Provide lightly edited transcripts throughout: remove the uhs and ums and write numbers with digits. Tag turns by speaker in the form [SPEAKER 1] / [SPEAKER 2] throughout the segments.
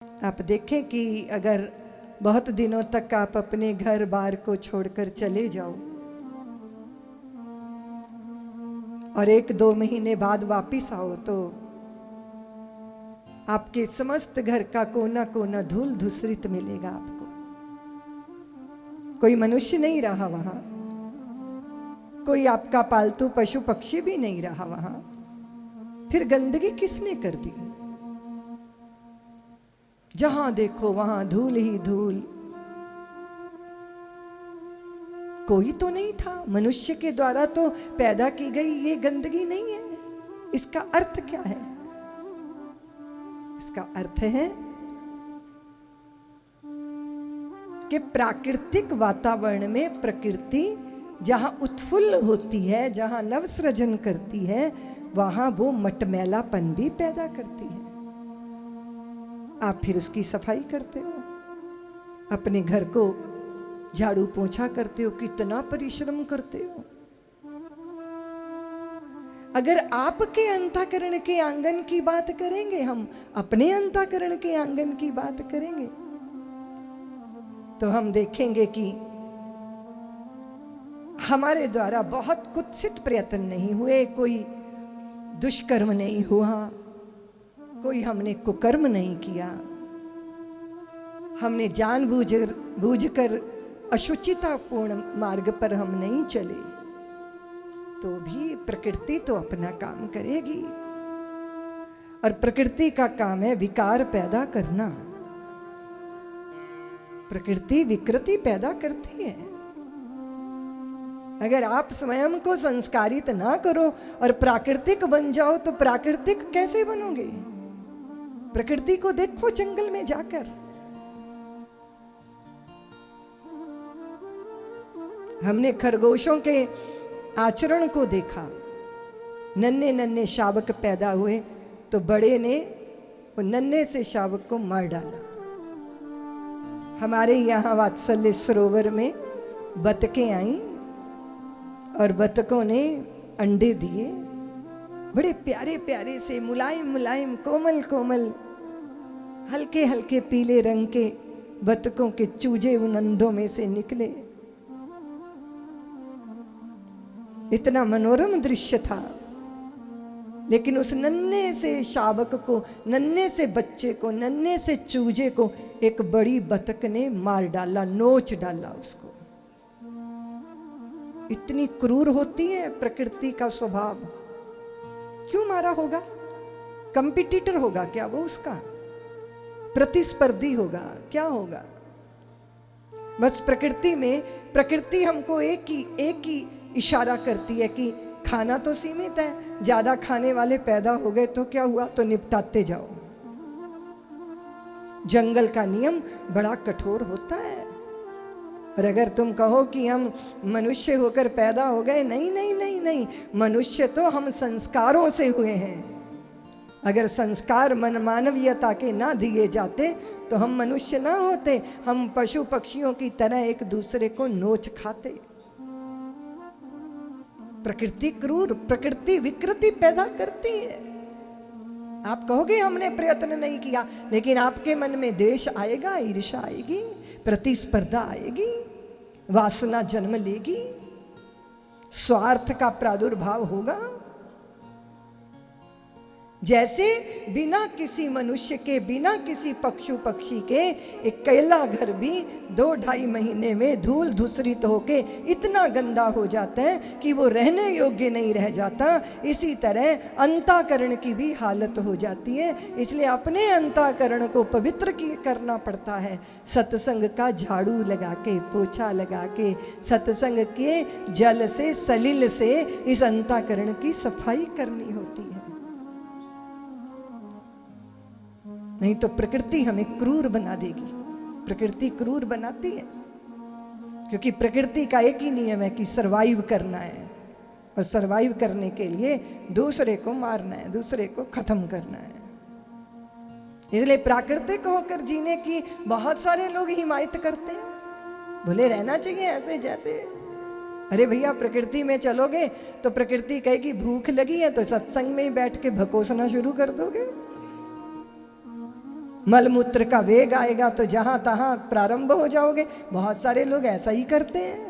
[SPEAKER 1] आप देखें कि अगर बहुत दिनों तक आप अपने घर बार को छोड़कर चले जाओ और 1-2 महीने बाद वापिस आओ तो आपके समस्त घर का कोना कोना धूल धूसरित मिलेगा आपको। कोई मनुष्य नहीं रहा वहां, कोई आपका पालतू पशु पक्षी भी नहीं रहा वहां। फिर गंदगी किसने कर दी? जहां देखो वहां धूल ही धूल। कोई तो नहीं था, मनुष्य के द्वारा तो पैदा की गई ये गंदगी नहीं है। इसका अर्थ क्या है? इसका अर्थ है कि प्राकृतिक वातावरण में प्रकृति जहां उत्फुल्ल होती है, जहां नवसृजन करती है, वहां वो मटमैलापन भी पैदा करती है। आप फिर उसकी सफाई करते हो, अपने घर को झाड़ू पोंछा करते हो, कितना परिश्रम करते हो। अगर आपके अंतःकरण के आंगन की बात करेंगे, हम अपने अंतःकरण के आंगन की बात करेंगे, तो हम देखेंगे कि हमारे द्वारा बहुत कुत्सित प्रयत्न नहीं हुए, कोई दुष्कर्म नहीं हुआ, कोई हमने कुकर्म नहीं किया, हमने जानबूझकर अशुचितापूर्ण मार्ग पर हम नहीं चले, तो भी प्रकृति तो अपना काम करेगी। और प्रकृति का काम है विकार पैदा करना। प्रकृति विकृति पैदा करती है। अगर आप स्वयं को संस्कारित ना करो और प्राकृतिक बन जाओ तो प्राकृतिक कैसे बनोगे? प्रकृति को देखो जंगल में जाकर, हमने खरगोशों के आचरण को देखा। नन्हे नन्हे शावक पैदा हुए तो बड़े ने वो नन्हे से शावक को मार डाला। हमारे यहाँ वात्सल्य सरोवर में बतखें आईं और बतखों ने अंडे दिए, बड़े प्यारे प्यारे से, मुलायम मुलायम, कोमल कोमल, हल्के हल्के पीले रंग के बतखों के चूजे उन अंडों में से निकले। इतना मनोरम दृश्य था। लेकिन उस नन्हे से शावक को, नन्हे से बच्चे को, नन्हे से चूजे को एक बड़ी बतख ने मार डाला, नोच डाला उसको। इतनी क्रूर होती है प्रकृति का स्वभाव। क्यों मारा होगा? कंपिटिटर होगा क्या वो उसका? प्रतिस्पर्धी होगा? क्या होगा? बस प्रकृति में, प्रकृति हमको एक ही इशारा करती है कि खाना तो सीमित है, ज्यादा खाने वाले पैदा हो गए तो क्या हुआ, तो निपटाते जाओ। जंगल का नियम बड़ा कठोर होता है। और अगर तुम कहो कि हम मनुष्य होकर पैदा हो गए, नहीं नहीं नहीं नहीं, मनुष्य तो हम संस्कारों से हुए हैं। अगर संस्कार मानवीयता के ना दिए जाते तो हम मनुष्य ना होते, हम पशु पक्षियों की तरह एक दूसरे को नोच खाते। प्रकृति क्रूर, प्रकृति विकृति पैदा करती है। आप कहोगे हमने प्रयत्न नहीं किया, लेकिन आपके मन में द्वेष आएगा, ईर्ष्या आएगी, प्रतिस्पर्धा आएगी, वासना जन्म लेगी, स्वार्थ का प्रादुर्भाव होगा। जैसे बिना किसी मनुष्य के, बिना किसी पशु पक्षी के एक कैला घर भी 2-2.5 महीने में धूल धूसरित होके इतना गंदा हो जाता है कि वो रहने योग्य नहीं रह जाता। इसी तरह अंतःकरण की भी हालत हो जाती है। इसलिए अपने अंतःकरण को पवित्र करना पड़ता है। सत्संग का झाड़ू लगा के, पोछा लगा के, सत्संग के जल से, सलिल से इस अंतःकरण की सफाई करनी होती है। नहीं तो प्रकृति हमें क्रूर बना देगी। प्रकृति क्रूर बनाती है क्योंकि प्रकृति का एक ही नियम है कि सरवाइव करना है, और सरवाइव करने के लिए दूसरे को मारना है, दूसरे को खत्म करना है। इसलिए प्राकृतिक होकर जीने की बहुत सारे लोग हिमायत करते हैं, बोले रहना चाहिए ऐसे जैसे। अरे भैया, प्रकृति में चलोगे तो प्रकृति कहेगी भूख लगी है तो सत्संग में ही बैठ के भकोसना शुरू कर दोगे। मलमूत्र का वेग आएगा तो जहां तहां प्रारंभ हो जाओगे। बहुत सारे लोग ऐसा ही करते हैं,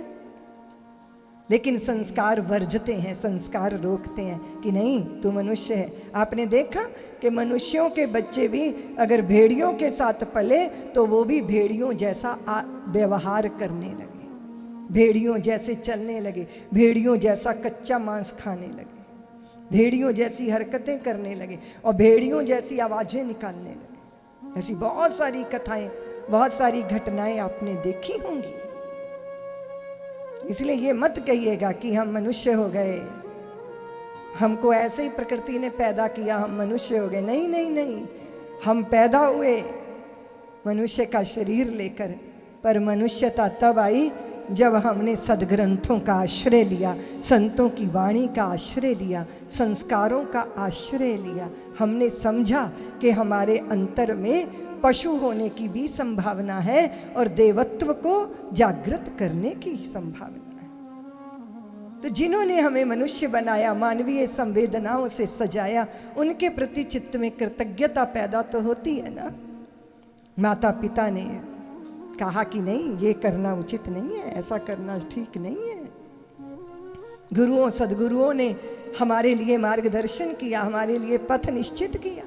[SPEAKER 1] लेकिन संस्कार वर्जते हैं, संस्कार रोकते हैं कि नहीं, तू मनुष्य है। आपने देखा कि मनुष्यों के बच्चे भी अगर भेड़ियों के साथ पले तो वो भी भेड़ियों जैसा व्यवहार करने लगे, भेड़ियों जैसे चलने लगे, भेड़ियों जैसा कच्चा मांस खाने लगे, भेड़ियों जैसी हरकतें करने लगे और भेड़ियों जैसी आवाजें निकालने लगे। ऐसी बहुत सारी कथाएं, बहुत सारी घटनाएं आपने देखी होंगी। इसलिए ये मत कहिएगा कि हम मनुष्य हो गए, हमको ऐसे ही प्रकृति ने पैदा किया, हम मनुष्य हो गए। नहीं नहीं नहीं, हम पैदा हुए मनुष्य का शरीर लेकर, पर मनुष्यता तब आई जब हमने सदग्रंथों का आश्रय लिया, संतों की वाणी का आश्रय लिया, संस्कारों का आश्रय लिया। हमने समझा कि हमारे अंतर में पशु होने की भी संभावना है और देवत्व को जागृत करने की संभावना है। तो जिन्होंने हमें मनुष्य बनाया, मानवीय संवेदनाओं से सजाया, उनके प्रति चित्त में कृतज्ञता पैदा तो होती है ना। माता पिता ने कहा कि नहीं, ये करना उचित नहीं है, ऐसा करना ठीक नहीं है। गुरुओं सदगुरुओं ने हमारे लिए मार्गदर्शन किया, हमारे लिए पथ निश्चित किया।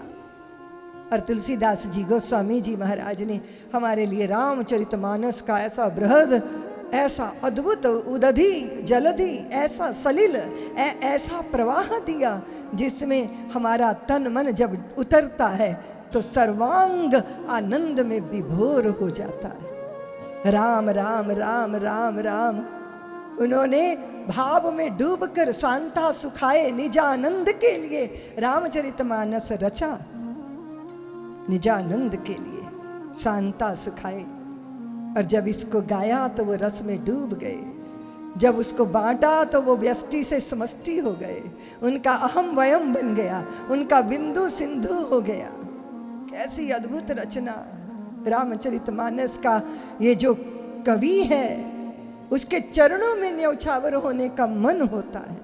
[SPEAKER 1] और तुलसीदास जी गोस्वामी जी महाराज ने हमारे लिए रामचरितमानस का ऐसा बृहद, ऐसा अद्भुत, उदधि जलधि, ऐसा सलिल, ऐसा प्रवाह दिया जिसमें हमारा तन मन जब उतरता है तो सर्वांग आनंद में विभोर हो जाता है। राम राम राम राम राम। उन्होंने भाव में डूबकर स्वांता सुखाए निजानंद के लिए रामचरितमानस रचा, निजानंद के लिए शांता सुखाए। और जब इसको गाया तो वो रस में डूब गए, जब उसको बांटा तो वो व्यष्टि से समष्टि हो गए, उनका अहम वयम बन गया, उनका बिंदु सिंधु हो गया। कैसी अद्भुत रचना रामचरितमानस का। ये जो कवि है उसके चरणों में न्यौछावर होने का मन होता है।